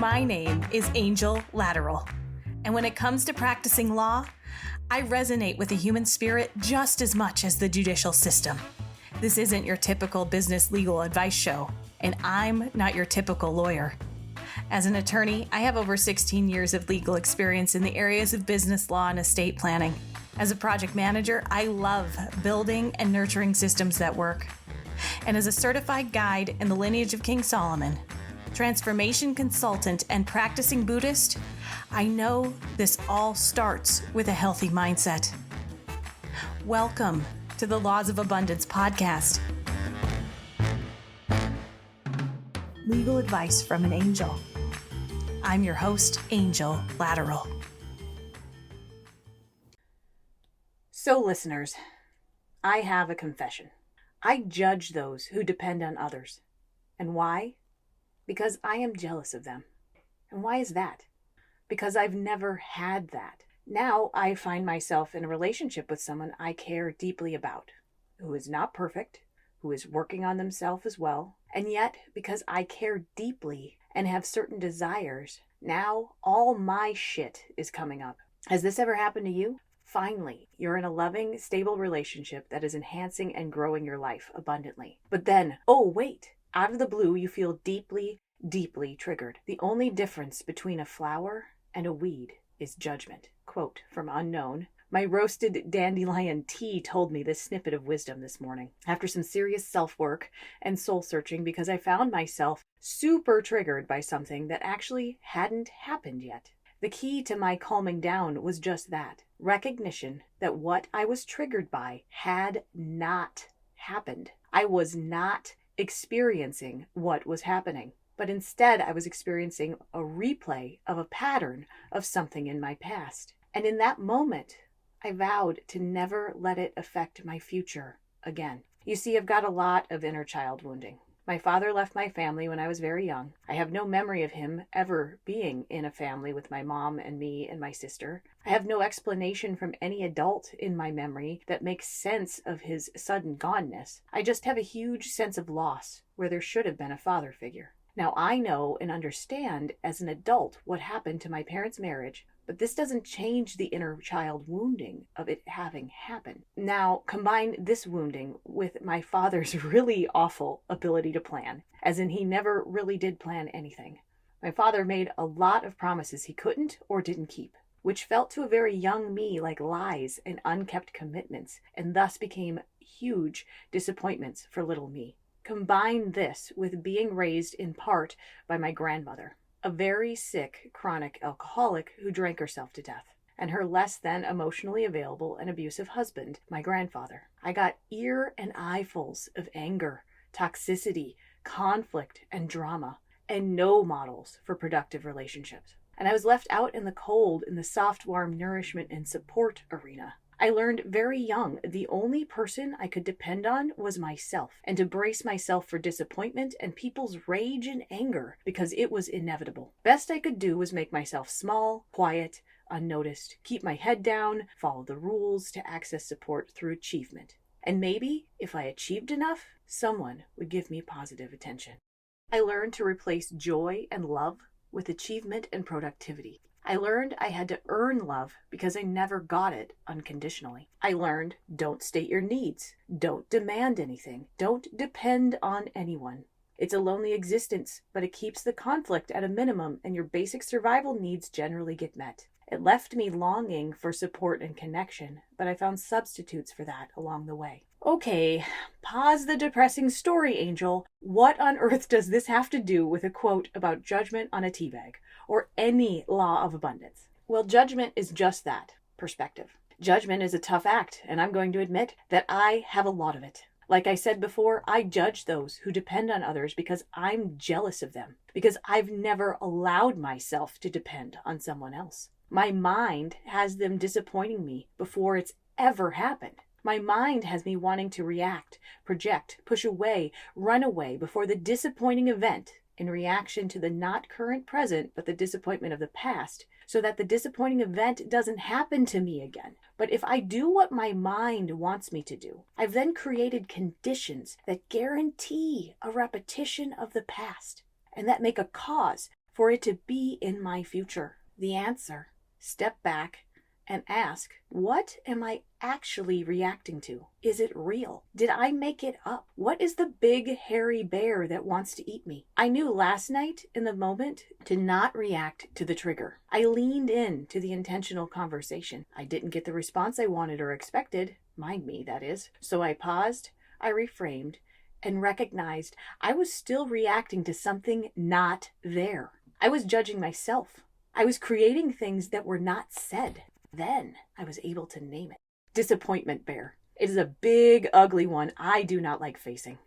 My name is Angel Latterell, and when it comes to practicing law, I resonate with the human spirit just as much as the judicial system. This isn't your typical business legal advice show, and I'm not your typical lawyer. As an attorney, I have over 16 years of legal experience in the areas of business law and estate planning. As a project manager, I love building and nurturing systems that work. And as a certified guide in the lineage of King Solomon, transformation consultant, and practicing Buddhist, I know this all starts with a healthy mindset. Welcome to the Laws of Abundance podcast. Legal advice from an angel. I'm your host, Angel Latterell. So listeners, I have a confession. I judge those who depend on others. And why? Because I am jealous of them. And why is that? Because I've never had that. Now I find myself in a relationship with someone I care deeply about, who is not perfect, who is working on themselves as well. And yet, because I care deeply and have certain desires, now all my shit is coming up. Has this ever happened to you? Finally, you're in a loving, stable relationship that is enhancing and growing your life abundantly. But then, oh wait, out of the blue, you feel deeply, deeply triggered. The only difference between a flower and a weed is judgment. Quote from Unknown. My roasted dandelion tea told me this snippet of wisdom this morning. After some serious self-work and soul-searching, because I found myself super triggered by something that actually hadn't happened yet. The key to my calming down was just that. Recognition that what I was triggered by had not happened. I was not experiencing what was happening, but instead I was experiencing a replay of a pattern of something in my past. And in that moment, I vowed to never let it affect my future again. You see, I've got a lot of inner child wounding. My father left my family when I was very young. I have no memory of him ever being in a family with my mom and me and my sister. I have no explanation from any adult in my memory that makes sense of his sudden goneness. I just have a huge sense of loss where there should have been a father figure. Now I know and understand as an adult what happened to my parents' marriage, but this doesn't change the inner child wounding of it having happened. Now, combine this wounding with my father's really awful ability to plan, as in he never really did plan anything. My father made a lot of promises he couldn't or didn't keep, which felt to a very young me like lies and unkept commitments, and thus became huge disappointments for little me. Combine this with being raised in part by my grandmother, a very sick, chronic alcoholic who drank herself to death, and her less than emotionally available and abusive husband, my grandfather. I got ear and eyefuls of anger, toxicity, conflict, and drama, and no models for productive relationships. And I was left out in the cold in the soft, warm nourishment and support arena. I learned very young the only person I could depend on was myself, and to brace myself for disappointment and people's rage and anger because it was inevitable. Best I could do was make myself small, quiet, unnoticed, keep my head down, follow the rules to access support through achievement. And maybe, if I achieved enough, someone would give me positive attention. I learned to replace joy and love with achievement and productivity. I learned I had to earn love because I never got it unconditionally. I learned don't state your needs, don't demand anything, don't depend on anyone. It's a lonely existence, but it keeps the conflict at a minimum and your basic survival needs generally get met. It left me longing for support and connection, but I found substitutes for that along the way. Okay, pause the depressing story, Angel. What on earth does this have to do with a quote about judgment on a tea bag? Or any law of abundance? Well, judgment is just that, perspective. Judgment is a tough act, and I'm going to admit that I have a lot of it. Like I said before, I judge those who depend on others because I'm jealous of them, because I've never allowed myself to depend on someone else. My mind has them disappointing me before it's ever happened. My mind has me wanting to react, project, push away, run away before the disappointing event in reaction to the not current present, but the disappointment of the past, so that the disappointing event doesn't happen to me again. But if I do what my mind wants me to do, I've then created conditions that guarantee a repetition of the past and that make a cause for it to be in my future. The answer: step back and ask, what am I actually reacting to? Is it real? Did I make it up? What is the big hairy bear that wants to eat me? I knew last night in the moment to not react to the trigger. I leaned in to the intentional conversation. I didn't get the response I wanted or expected, mind me, that is. So I paused, I reframed, and recognized I was still reacting to something not there. I was judging myself. I was creating things that were not said. Then I was able to name it. Disappointment bear. It is a big, ugly one I do not like facing.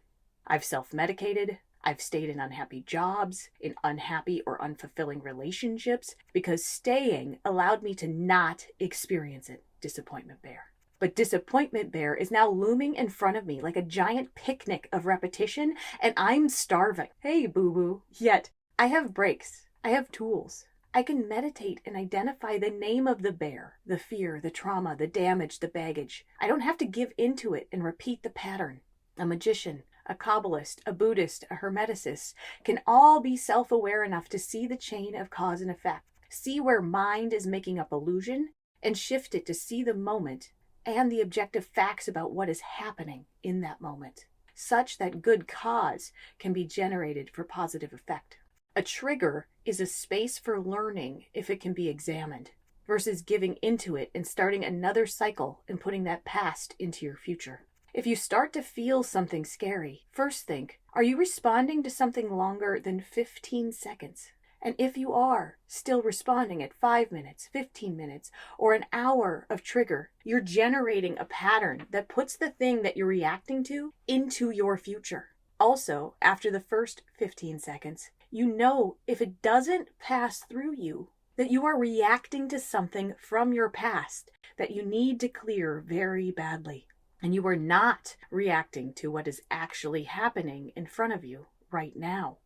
I've self-medicated. I've stayed in unhappy jobs, in unhappy or unfulfilling relationships, because staying allowed me to not experience it. Disappointment bear. But disappointment bear is now looming in front of me like a giant picnic of repetition, and I'm starving. Hey, boo-boo. Yet, I have breaks. I have tools. I can meditate and identify the name of the bear, the fear, the trauma, the damage, the baggage. I don't have to give into it and repeat the pattern. A magician, a Kabbalist, a Buddhist, a Hermeticist can all be self-aware enough to see the chain of cause and effect, see where mind is making up illusion, and shift it to see the moment and the objective facts about what is happening in that moment, such that good cause can be generated for positive effect. A trigger is a space for learning if it can be examined, versus giving into it and starting another cycle and putting that past into your future. If you start to feel something scary, first think, are you responding to something longer than 15 seconds? And if you are still responding at 5 minutes, 15 minutes, or an hour of trigger, you're generating a pattern that puts the thing that you're reacting to into your future. Also, after the first 15 seconds, you know if it doesn't pass through you, that you are reacting to something from your past that you need to clear very badly. And you are not reacting to what is actually happening in front of you right now.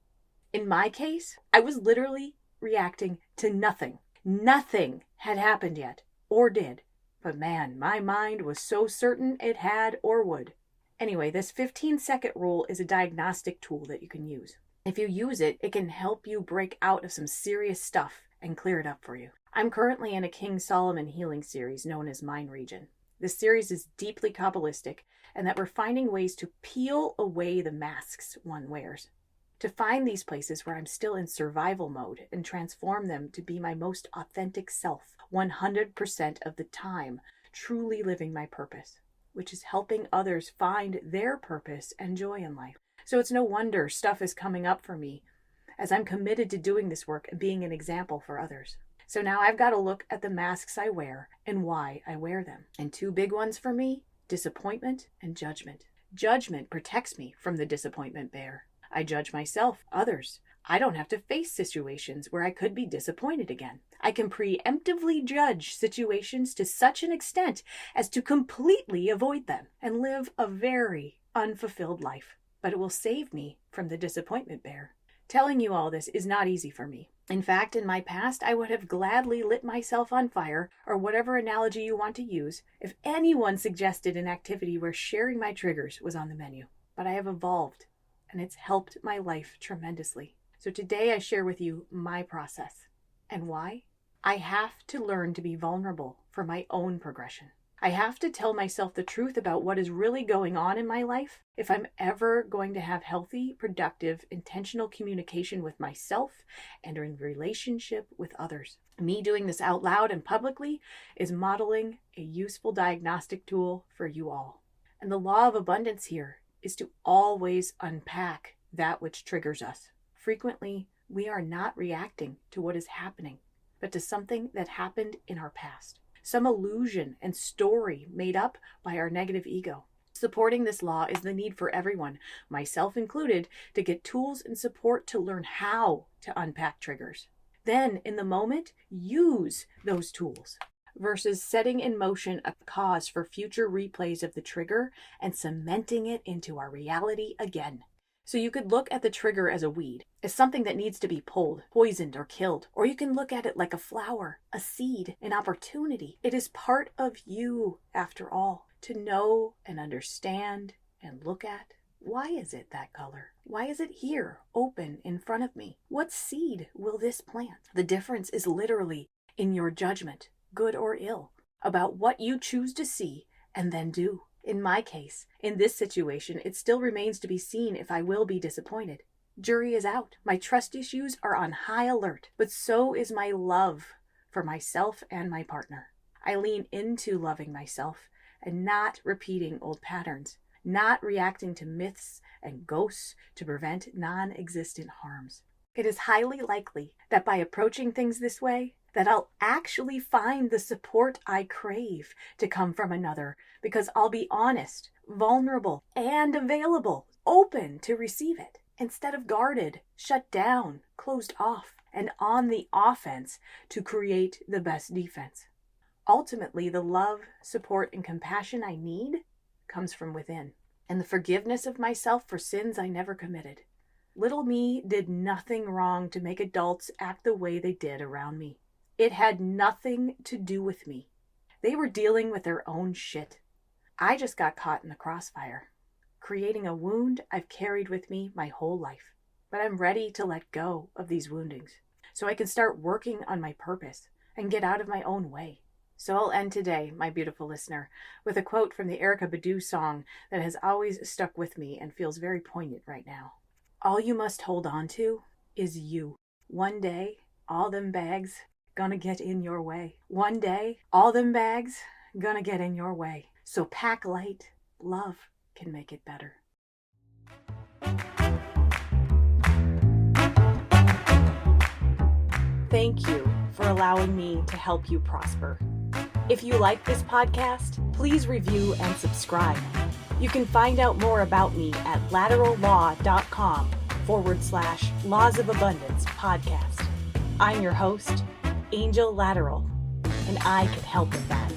In my case, I was literally reacting to nothing. Nothing had happened yet, or did. But man, my mind was so certain it had or would. Anyway, this 15-second rule is a diagnostic tool that you can use. If you use it, it can help you break out of some serious stuff and clear it up for you. I'm currently in a King Solomon healing series known as Mind Region. This series is deeply Kabbalistic, and that we're finding ways to peel away the masks one wears. To find these places where I'm still in survival mode and transform them to be my most authentic self, 100% of the time, truly living my purpose, which is helping others find their purpose and joy in life. So it's no wonder stuff is coming up for me as I'm committed to doing this work and being an example for others. So now I've got to look at the masks I wear and why I wear them. And two big ones for me: disappointment and judgment. Judgment protects me from the disappointment bear. I judge myself, others. I don't have to face situations where I could be disappointed again. I can preemptively judge situations to such an extent as to completely avoid them and live a very unfulfilled life. But it will save me from the disappointment bear. Telling you all this is not easy for me. In fact, in my past, I would have gladly lit myself on fire, or whatever analogy you want to use, if anyone suggested an activity where sharing my triggers was on the menu. But I have evolved, and it's helped my life tremendously. So today I share with you my process. And why? I have to learn to be vulnerable for my own progression. I have to tell myself the truth about what is really going on in my life if I'm ever going to have healthy, productive, intentional communication with myself and in relationship with others. Me doing this out loud and publicly is modeling a useful diagnostic tool for you all. And the law of abundance here is to always unpack that which triggers us. Frequently, we are not reacting to what is happening, but to something that happened in our past. Some illusion and story made up by our negative ego. Supporting this law is the need for everyone, myself included, to get tools and support to learn how to unpack triggers. Then, in the moment, use those tools versus setting in motion a cause for future replays of the trigger and cementing it into our reality again. So you could look at the trigger as a weed, as something that needs to be pulled, poisoned, or killed. Or you can look at it like a flower, a seed, an opportunity. It is part of you, after all, to know and understand and look at. Why is it that color? Why is it here, open in front of me? What seed will this plant? The difference is literally in your judgment, good or ill, about what you choose to see and then do. In my case, in this situation, it still remains to be seen if I will be disappointed. Jury is out. My trust issues are on high alert, but so is my love for myself and my partner. I lean into loving myself and not repeating old patterns, not reacting to myths and ghosts to prevent non-existent harms. It is highly likely that by approaching things this way, that I'll actually find the support I crave to come from another, because I'll be honest, vulnerable, and available, open to receive it, instead of guarded, shut down, closed off, and on the offense to create the best defense. Ultimately, the love, support, and compassion I need comes from within, and the forgiveness of myself for sins I never committed. Little me did nothing wrong to make adults act the way they did around me. It had nothing to do with me. They were dealing with their own shit. I just got caught in the crossfire, creating a wound I've carried with me my whole life. But I'm ready to let go of these woundings so I can start working on my purpose and get out of my own way. So I'll end today, my beautiful listener, with a quote from the Erykah Badu song that has always stuck with me and feels very poignant right now. All you must hold on to is you. One day, all them bags gonna get in your way. One day, all them bags gonna get in your way. So pack light. Love can make it better. Thank you for allowing me to help you prosper. If you like this podcast, please review and subscribe. You can find out more about me at latterell.com/Laws of Abundance podcast. I'm your host, Angel Latterell, and I can help with that.